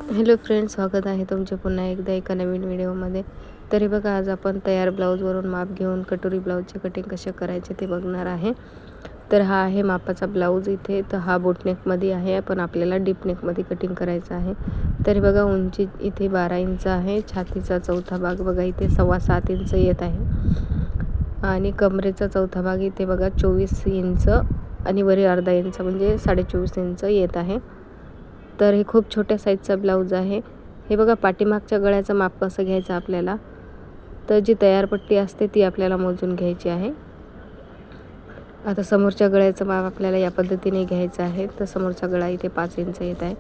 Hello friends, स्वागत आहे तुमचे पुन्हा एकदा एका नवीन व्हिडिओमध्ये. तरी बघा, आज आपण तयार ब्लाऊजवरून माप घेऊन कटोरी ब्लाऊजचे कटिंग कसे करायचे ते बघणार आहे. तर हा आहे मापाचा ब्लाऊज. इथे तर हा बोटनेकमध्ये आहे, पण आपल्याला डीपनेकमध्ये कटिंग करायचं आहे. तरी बघा, उंची इथे 12 इंच आहे. छातीचा चौथा भाग बघा इथे 7.25 इंच येत आहे आणि कमरेचा चौथा भाग इथे बघा 24 इंच आणि वरी अर्धा इंच म्हणजे 24.5 इंच येत आहे. तर हे खूप छोट्या साईजचा ब्लाऊज आहे. हे बघा, पाठीमागच्या गळ्याचं माप कसं घ्यायचं आपल्याला, तर जी तयार पट्टी असते ती आपल्याला मोजून घ्यायची आहे. आता समोरच्या गळ्याचं माप आपल्याला या पद्धतीने घ्यायचं आहे. तर समोरचा गळा इथे 5 इंच येत आहे.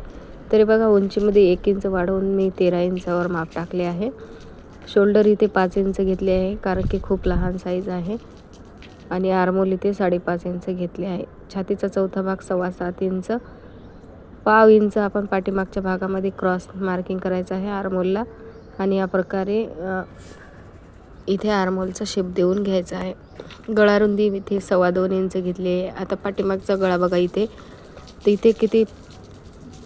तरी बघा, उंचीमध्ये 1 इंच वाढवून मी 13 इंचावर माप टाकले आहे. शोल्डर इथे 5 इंच घेतले आहे, कारण की खूप लहान साईज आहे. आणि आर्मोल इथे 5.5 इंच घेतले आहे. छातीचा चौथा भाग 7.25 इंच, पाव इंच आपण पाठीमागच्या भागामध्ये क्रॉस मार्किंग करायचं आहे आर्मोलला. आणि या प्रकारे इथे आर्मोलचा शेप देऊन घ्यायचा आहे. गळा रुंदी इथे 2.25 इंच घेतली आहे. आता पाठीमागचा गळा बघा इथे, तर इथे किती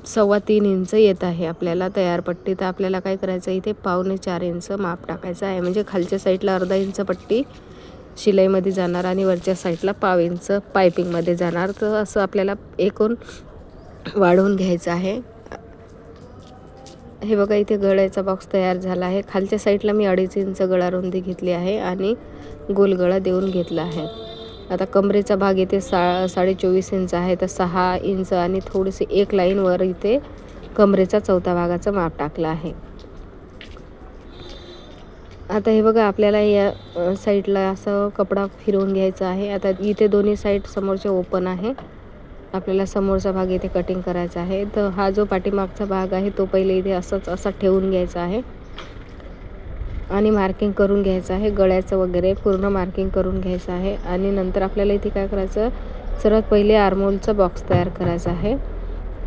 3.25 इंच येत आहे आपल्याला तयार पट्टी. तर आपल्याला काय करायचं, इथे 4.25 इंच माप टाकायचं आहे. म्हणजे खालच्या साईडला अर्धा इंच पट्टी शिलाईमध्ये जाणार आणि वरच्या साईडला पाव इंच पायपिंगमध्ये जाणार. तर असं आपल्याला एकूण वाढवून घ्यायचं आहे. हे बघा, इथे गळ्याचा बॉक्स तयार झाला आहे. खालच्या साईडला मी 2.5 इंच गळा रुंदी घेतली आहे आणि गोल गळा देऊन घेतला आहे. आता कमरेचा भाग इथे 24.5 इंच आहे. तर 6 इंच आणि थोडीशी एक लाईनवर इथे कमरेचा चौथा भागाचं माप टाकलं आहे. आता हे बघा, आपल्याला या साईडला असं कपडा फिरवून घ्यायचा आहे. आता इथे दोन्ही साईड समोरचे ओपन आहे. आपल्याला समोरचा भाग इथे कटिंग करायचा आहे. तर हा जो पाठीमागचा भाग आहे तो पहिले इथे असा ठेवून घ्यायचा आहे आणि मार्किंग करून घ्यायचं आहे. गळ्याचं वगैरे पूर्ण मार्किंग करून घ्यायचं आहे. आणि नंतर आपल्याला इथे काय करायचं, सर्वात पहिले आर्मोलचा बॉक्स तयार करायचा आहे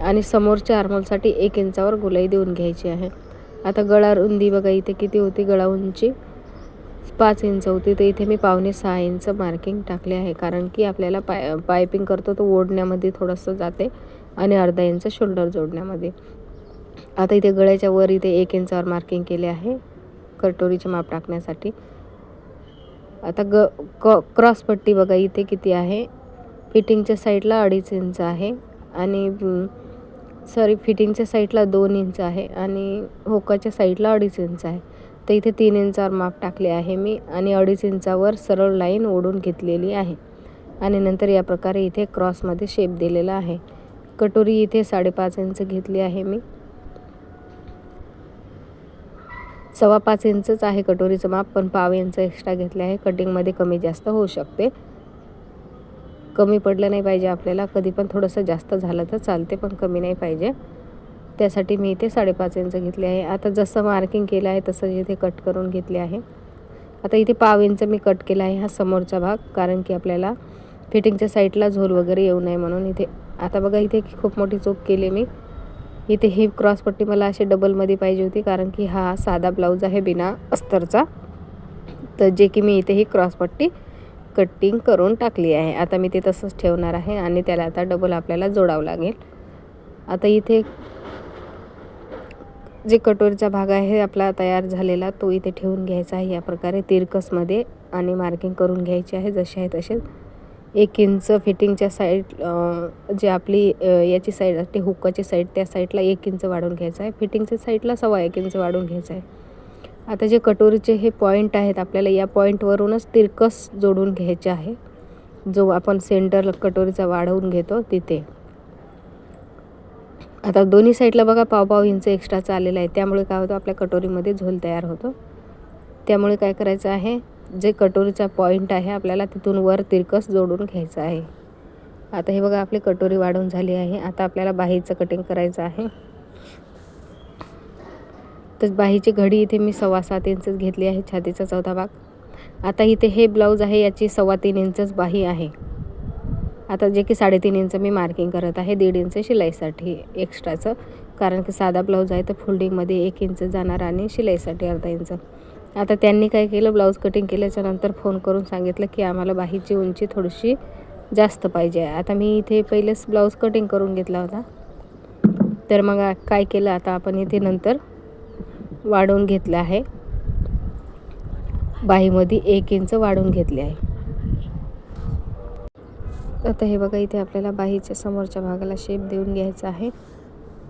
आणि समोरच्या आर्मोलसाठी 1 इंचावर गोलाई देऊन घ्यायची आहे. आता गळा रुंदी बघा इथे किती होती, गळा उंची 5 इंच होती. तर इथे मी 5.25 इंच मार्किंग टाकले आहे, कारण की आपल्याला पायपिंग करतो तो ओढण्यामध्ये थोडंसं जाते आणि अर्धा इंच शोल्डर जोडण्यामध्ये. आता इथे गळ्याच्या वर इथे 1 इंचावर मार्किंग केले आहे कटोरीचे माप टाकण्यासाठी. आता क्रॉस पट्टी बघा इथे किती आहे, फिटिंगच्या साईडला 2.5 इंच आहे आणि फिटिंगच्या साईडला 2 इंच आहे आणि होकाच्या साईडला 2.5 इंच आहे. तर इथे 3 इंचावर माप टाकले आहे मी आणि 2.5 इंचावर सरळ लाईन ओढून घेतलेली आहे. आणि नंतर या प्रकारे इथे क्रॉसमध्ये शेप दिलेला आहे. कटोरी इथे 5.5 इंच घेतली आहे मी. 5.25 इंचच आहे कटोरीचं माप, पण पाव इंच एक्स्ट्रा घेतले आहे. कटिंगमध्ये कमी जास्त होऊ शकते, कमी पडलं नाही पाहिजे आपल्याला. कधी पण थोडंसं जास्त झालं तर चालते, पण कमी नाही पाहिजे. त्यासाठी मी इथे 5.5 इंच घेतले आहे. आता जसं मार्किंग केलं आहे तसं इथे कट करून घेतले आहे. आता इथे पाव इंच मी कट केला आहे हा समोरचा भाग, कारण की आपल्याला फिटिंगच्या साईडला झोल वगैरे येऊ नये म्हणून. इथे आता बघा, इथे खूप मोठी चूक केली मी. इथे ही क्रॉसपट्टी मला अशी डबलमध्ये पाहिजे होती, कारण की हा साधा ब्लाऊज आहे बिना अस्तरचा. तर जे की मी इथे ही क्रॉसपट्टी कटिंग करून टाकली आहे. आता मी ते तसंच ठेवणार आहे आणि त्याला आता डबल आपल्याला जोडावं लागेल. आता इथे जे कटोरीचा भाग आहे आपला तयार झालेला तो इथे ठेवून घ्यायचा आहे या प्रकारे तिरकसमध्ये आणि मार्किंग करून घ्यायची आहे. जसे आहे तसे 1 इंच फिटिंगच्या साईड, जे आपली याची साईड असते हुकाची साईड, त्या साईडला 1 इंच वाढवून घ्यायचं आहे. फिटिंगच्या साईडला 1.25 इंच वाढवून घ्यायचं आहे. आता जे कटोरीचे हे पॉईंट आहेत आपल्याला या पॉईंटवरूनच तिरकस जोडून घ्यायचे आहे, जो आपण सेंटर कटोरीचा वाढवून घेतो तिथे. आता दोन्ही साईडला बघा पाव इंच एक्स्ट्राचा आलेला आहे. त्यामुळे काय होतं, आपल्या कटोरीमध्ये झोल तयार होतो. त्यामुळे काय करायचं आहे, जे कटोरीचा पॉईंट आहे आपल्याला तिथून वर तिरकस जोडून घ्यायचं आहे. आता हे बघा, आपली कटोरी वाढवून झाली आहे. आता आपल्याला बाहीचं कटिंग करायचं आहे. तर बाहीची घडी इथे मी 7.25 इंचच घेतली आहे, छातीचा चौथा भाग. आता इथे हे ब्लाऊज आहे, याची 3.25 इंचच बाही आहे. आता जे की 3.5 इंच मी मार्किंग करत आहे 1.5 इंच शिलाईसाठी एक्स्ट्राचं, कारण की साधा ब्लाऊज आहे तर फोल्डिंगमध्ये 1 इंच जाणार आणि शिलाईसाठी अर्धा इंच. आता त्यांनी काय केलं, ब्लाऊज कटिंग केल्याच्या नंतर फोन करून सांगितलं की आम्हाला बाहीची उंची थोडीशी जास्त पाहिजे. आता मी इथे पहिलेच ब्लाऊज कटिंग करून घेतला होता. तर मग काय केलं, आता आपण इथे नंतर वाढवून घेतलं आहे, बाहीमध्ये 1 इंच वाढवून घेतले आहे. आता हे बघा, इथे आपल्याला बाहीच्या समोरच्या भागाला शेप देऊन घ्यायचा आहे.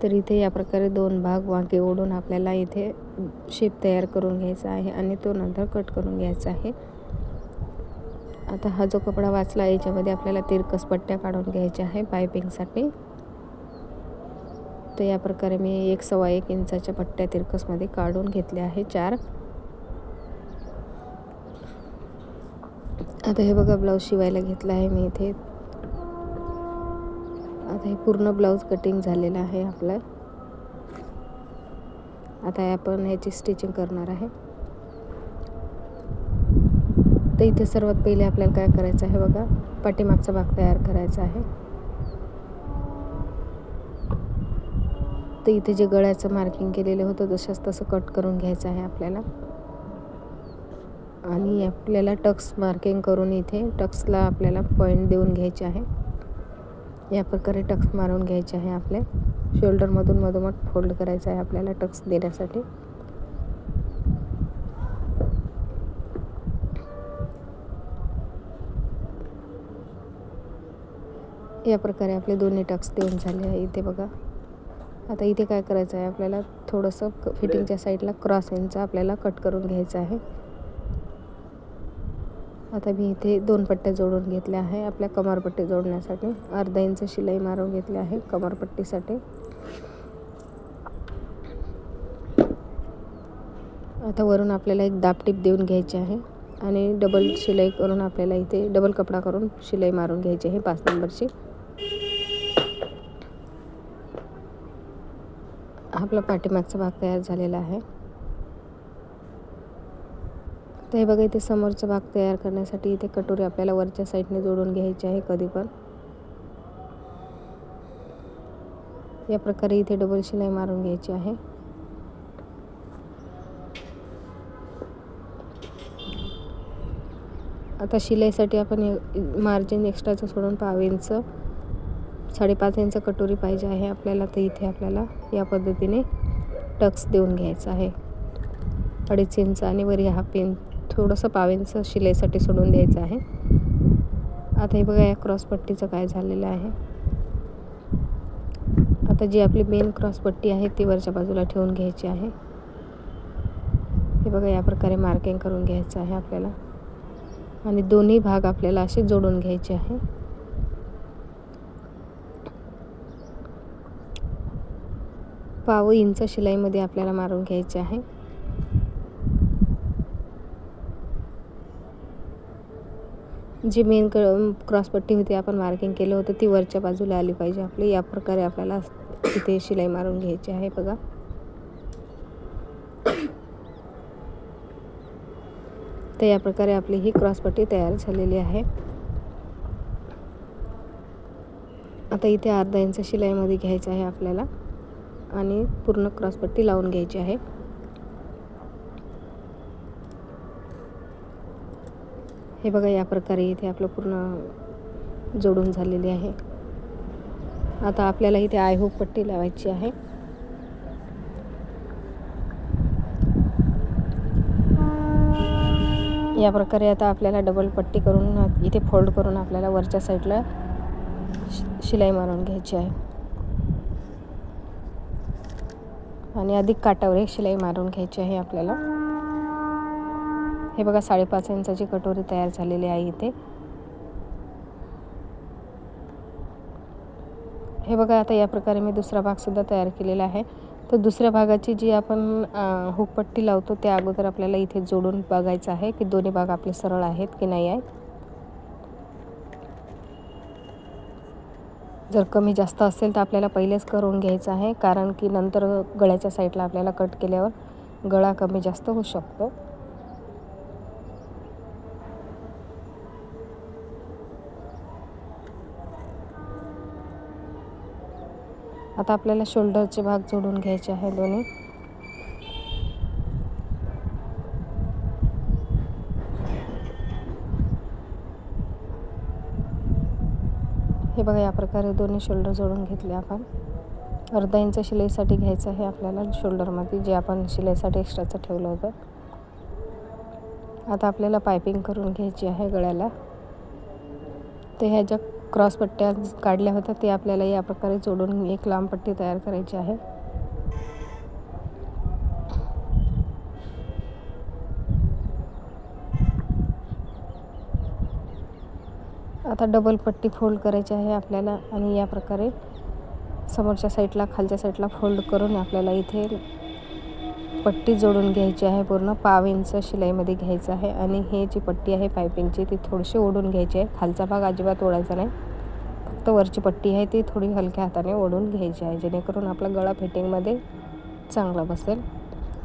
तर इथे या प्रकारे 2 भाग वांके ओढून आपल्याला इथे शेप तयार करून घ्यायचा आहे आणि तो नंतर कट करून घ्यायचा आहे. आता हा जो कपडा वाचला याच्यामध्ये आपल्याला तिरकस पट्ट्या काढून घ्यायच्या आहे पायपिंगसाठी. तर या प्रकारे मी 1 इंचाच्या पट्ट्या तिरकसमध्ये काढून घेतल्या आहे 4. आता हे बघा, ब्लाऊज शिवायला घेतला आहे मी इथे. आता हे पूर्ण ब्लाऊज कटिंग झालेलं आहे आपलं. आता आपण ह्याची स्टिचिंग करणार आहे. तर इथे सर्वात पहिले आपल्याला काय करायचं आहे बघा, पाठीमागचा भाग तयार करायचा आहे. तर इथे जे गळ्याचं मार्किंग केलेलं होतं तसं कट करून घ्यायचं आहे आपल्याला. आणि आपल्याला टक्स मार्किंग करून इथे टक्सला आपल्याला पॉईंट देऊन घ्यायचे आहे. या प्रकारे टक्स मारून घ्यायचे आहे. आपल्या शोल्डरमधून मधोमध फोल्ड करायचं आहे आपल्याला टक्स देण्यासाठी. या प्रकारे आपले दोन्ही टक्स देऊन झाले आहे इथे बघा. आता इथे काय करायचं आहे, आपल्याला थोडंसं फिटिंगच्या साईडला क्रॉस इंच आपल्याला कट करून घ्यायचं आहे. आता मी इथे 2 पट्ट्या जोडून घेतल्या आहे आपल्या कमरपट्टी जोडण्यासाठी. अर्धा इंच शिलाई मारून घेतली आहे कमरपट्टीसाठी. आता वरून आपल्याला एक दाबटीप देऊन घ्यायची आहे आणि डबल शिलाई करून आपल्याला इथे डबल कपडा करून शिलाई मारून घ्यायची आहे 5 नंबरची. आपला पाठीमागचा भाग तयार झालेला आहे. तर हे बघा, इथे समोरचा भाग तयार करण्यासाठी इथे कटोरी आपल्याला वरच्या साईडने जोडून घ्यायची आहे कधी पण. या प्रकारे इथे डबल शिलाई मारून घ्यायची आहे. आता शिलाईसाठी आपण मार्जिन एक्स्ट्राचं सोडून 5 इंच 5.5 इंच कटोरी पाहिजे आहे आपल्याला. तर इथे आपल्याला या पद्धतीने टक्स देऊन घ्यायचा आहे 2.5 इंच आणि वर 1/2 इंच थोडंसं 5 इंच शिलाईसाठी सोडून द्यायचं आहे. आता हे बघा, या क्रॉसपट्टीचं काय झालेलं आहे. आता जी आपली मेन क्रॉसपट्टी आहे ती वरच्या बाजूला ठेवून घ्यायची आहे. हे बघा, या प्रकारे मार्किंग करून घ्यायचं आहे आपल्याला आणि दोन्ही भाग आपल्याला असे जोडून घ्यायचे आहे. पाव इंच शिलाईमध्ये आपल्याला मारून घ्यायचे आहे. जी मेन क्रॉसपट्टी होती आपण मार्किंग केलं होतं ती वरच्या बाजूला आली पाहिजे आपली. या प्रकारे आपल्याला इथे शिलाई मारून घ्यायची आहे बघा. तर या प्रकारे आपली ही क्रॉसपट्टी तयार झालेली आहे. आता इथे अर्धा इंच शिलाईमध्ये घ्यायचं आहे आपल्याला आणि पूर्ण क्रॉसपट्टी लावून घ्यायची आहे. हे बघा, या प्रकारे इथे आपलं पूर्ण जोडून झालेली आहे. आता आपल्याला इथे आयहूक पट्टी लावायची आहे. या प्रकारे आता आपल्याला डबल पट्टी करून इथे फोल्ड करून आपल्याला वरच्या साईडला शिलाई मारून घ्यायची आहे आणि अधिक काठावर एक शिलाई मारून घ्यायची आहे आपल्याला. हे बघा, 5.5 इंचाची कटोरी तयार झालेली आहे इथे. हे बघा, आता या प्रकारे मी दुसरा भाग सुद्धा तयार केलेला आहे. तर दुसऱ्या भागाची जी आपण हुकपट्टी लावतो त्या अगोदर आपल्याला इथे जोडून बघायचं आहे की दोन्ही भाग आपले सरळ आहेत की नाही आहेत. जर कमी जास्त असेल तर आपल्याला पहिलेच करून घ्यायचं आहे, कारण की नंतर गळ्याच्या साईडला आपल्याला कट केल्यावर गळा कमी जास्त होऊ शकतो. आता आपल्याला शोल्डरचे भाग जोडून घ्यायचे आहे दोन्ही. हे बघा, या प्रकारे दोन्ही शोल्डर जोडून घेतले आपण. अर्धा इंच शिलाईसाठी घ्यायचं आहे आपल्याला शोल्डरमध्ये, जे आपण शिलाईसाठी एक्स्ट्राचं ठेवलं होतं. आता आपल्याला पायपिंग करून घ्यायची आहे गळ्याला. तर ह्या ज्या क्रॉस पट्ट्या काढल्या होत्या ते आपल्याला या प्रकारे जोडून एक लांब पट्टी तयार करायची आहे. आता डबल पट्टी फोल्ड करायची आहे आपल्याला आणि या प्रकारे समोरच्या साईडला खालच्या साईडला फोल्ड करून आपल्याला इथे पट्टी जोडून घ्यायची आहे. पूर्ण 1/2 इंच शिलाईमध्ये घ्यायचं आहे आणि हे जी पट्टी आहे पायपिंगची ती थोडीशी ओढून घ्यायची आहे. खालचा भाग अजिबात ओढायचा नाही, फक्त वरची पट्टी आहे ती थोडी हलक्या हाताने ओढून घ्यायची आहे, जेणेकरून आपला गळा फिटिंगमध्ये चांगला बसेल.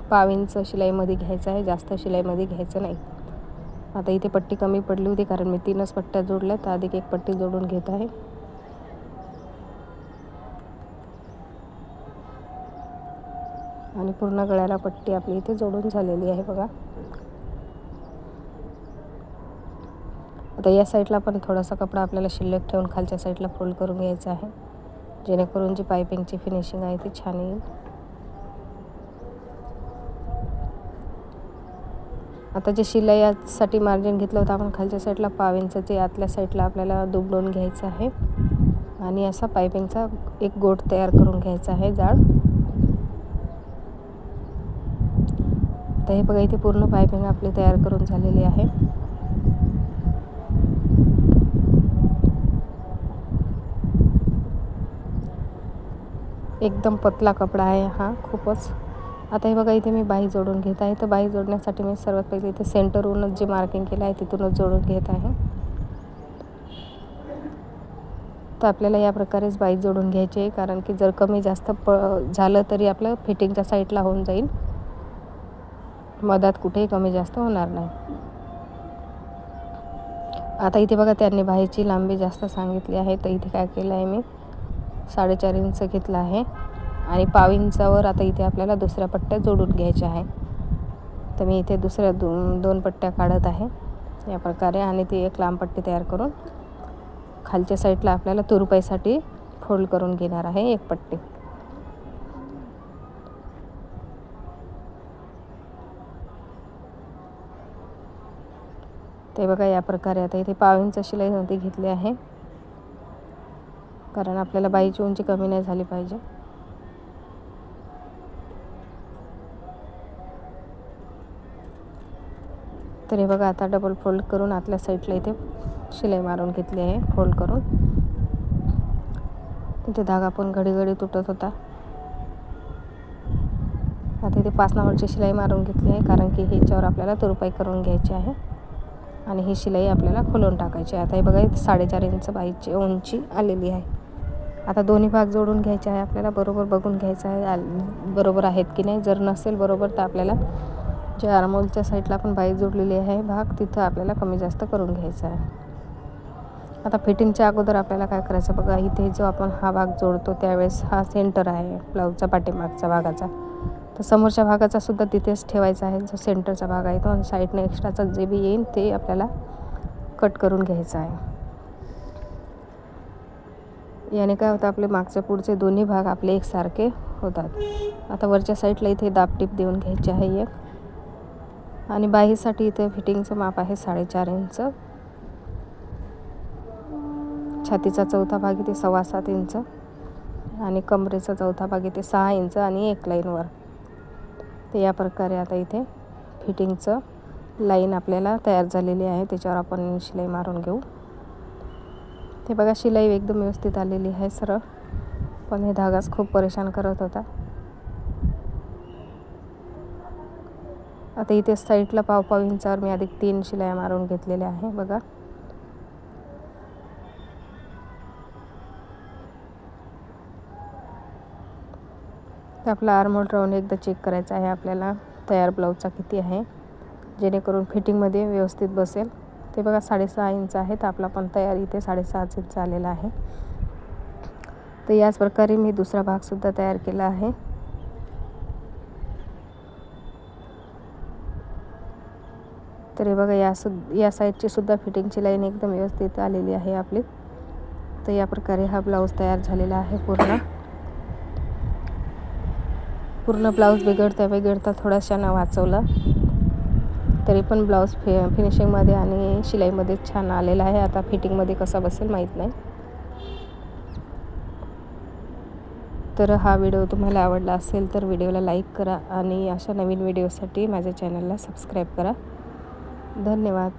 1/2 इंच शिलाईमध्ये घ्यायचं आहे, जास्त शिलाईमध्ये घ्यायचं नाही. आता इथे पट्टी कमी पडली होती कारण मी 3च पट्ट्या जोडल्या, तर अधिक एक पट्टी जोडून घेत आहे. आणि पूर्ण गळ्याला पट्टी आपली इथे जोडून झालेली आहे बघा. आता या साईडला पण थोडासा कपडा आपल्याला शिल्लक ठेवून खालच्या साईडला फोल्ड करून घ्यायचा आहे, जेणेकरून जी पायपिंगची फिनिशिंग आहे ती छान येईल. आता जे शिलाईसाठी मार्जिन घेतलं होतं आपण खालच्या साईडला 1/2 इंचचे, आतल्या साईडला आपल्याला दुमडून घ्यायचं आहे आणि असा पायपिंगचा एक गोट तयार करून घ्यायचा आहे जाड. तर हे बघा इथे पूर्ण पायपिंग आपली तयार करून झालेली आहे. एकदम पतला कपडा आहे हा खूपच. आता हे बघा इथे मी बाही जोडून घेत आहे. तर बाही जोडण्यासाठी मी सर्वात पहिले इथे सेंटरवरूनच जे मार्किंग केलं आहे तिथूनच जोडून घेत आहे. तर आपल्याला या प्रकारेच बाही जोडून घ्यायची आहे, कारण की जर कमी जास्त झालं तरी आपलं फिटिंगच्या साईडला होऊन जाईल, मधात कुठेही कमी जास्त होणार नाही. आता इथे बघा त्यांनी बाहीची लांबी जास्त सांगितली आहे, तर इथे काय केलं आहे मी 4.5 इंच घेतला आहे आणि 1/2 इंचावर आता इथे आपल्याला दुसऱ्या पट्ट्या जोडून घ्यायच्या आहे. तर मी इथे दुसऱ्या दोन पट्ट्या काढत आहे या प्रकारे आणि ती एक लांब पट्टी तयार करून खालच्या साईडला आपल्याला तुरुपाईसाठी फोल्ड करून घेणार आहे एक पट्टी. ते बघा या प्रकारे आता इथे 1/2 इंच शिलाईमध्ये घेतली आहे, कारण आपल्याला बाहीची उंची कमी नाही झाली पाहिजे. तर हे बघा आता डबल फोल्ड करून आतल्या साईडला इथे शिलाई मारून घेतली आहे फोल्ड करून. इथे धागा पण घडी तुटत होता. आता इथे 5 नंबरची शिलाई मारून घेतली आहे, कारण की ह्याच्यावर आपल्याला तुरुपाई करून घ्यायची आहे आणि ही शिलाई आपल्याला खोलून टाकायची आहे. आता हे बघा इथे 4.5 इंच बाहीची उंची आलेली आहे. आता दोन्ही भाग जोडून घ्यायचे आहे आपल्याला, बरोबर बघून घ्यायचं आहे बरोबर आहेत की नाही. जर नसेल बरोबर तर आपल्याला जे आर्महोलच्या साईडला पण बाही जोडलेली आहे भाग, तिथं आपल्याला कमी जास्त करून घ्यायचं आहे. आता फिटिंगच्या अगोदर आपल्याला काय करायचं बघा, इथे जो आपण हा भाग जोडतो त्यावेळेस हा सेंटर आहे ब्लाऊजचा पाठीमागचा भागाचा, तर समोरच्या भागाचा सुद्धा तिथेच ठेवायचा आहे. जो सेंटरचा भाग आहे तो आणि साईडने एक्स्ट्राचा जे बी येईल ते आपल्याला कट करून घ्यायचं आहे. याने काय होतं, आपले मागचे पुढचे दोन्ही भाग आपले एकसारखे होतात. आता वरच्या साईडला इथे दाबटीप देऊन घ्यायची आहे एक, आणि बाहीसाठी इथे फिटिंगचं माप आहे 4.5 इंच. छातीचा चौथा भाग इथे 7.25 इंच आणि कमरेचा चौथा भाग इथे 6 इंच आणि एक लाईनवर. तर या प्रकारे आता इथे फिटिंगचं लाईन आपल्याला तयार झालेली आहे, त्याच्यावर आपण शिलाई मारून घेऊ. ते बघा शिलाई एकदम व्यवस्थित आलेली आहे सरळ, पण हे धागाच खूप परेशान करत होता. आता इथे साईडला 1/2 इंचावर मी अधिक 3 शिलाई मारून घेतलेल्या आहे बघा. तर आपला आर्महोल राऊंड एकदा चेक करायचा आहे आपल्याला तयार ब्लाऊजचा किती आहे, जेणेकरून फिटिंगमध्ये व्यवस्थित बसेल. ते बघा 6.5 इंच आहे, तर आपला पण तयार इथे 6.5 इंच आलेला आहे. तर याच प्रकारे मी दुसरा भागसुद्धा तयार केला आहे. तर हे बघा या साईडची सुद्धा फिटिंगची लाईन एकदम व्यवस्थित आलेली आहे आपली. तर या प्रकारे हा ब्लाऊज तयार झालेला आहे पूर्ण. पूर्ण ब्लाऊज बिघडता थोडाशानं वाचवला, तरी पण ब्लाऊज फिनिशिंगमध्ये आणि शिलाईमध्ये छान आलेला आहे. आता फिटिंगमध्ये कसा बसेल माहीत नाही. तर हा व्हिडिओ तुम्हाला आवडला असेल तर व्हिडिओला लाईक करा आणि अशा नवीन व्हिडिओसाठी माझ्या चॅनलला सबस्क्राईब करा. धन्यवाद.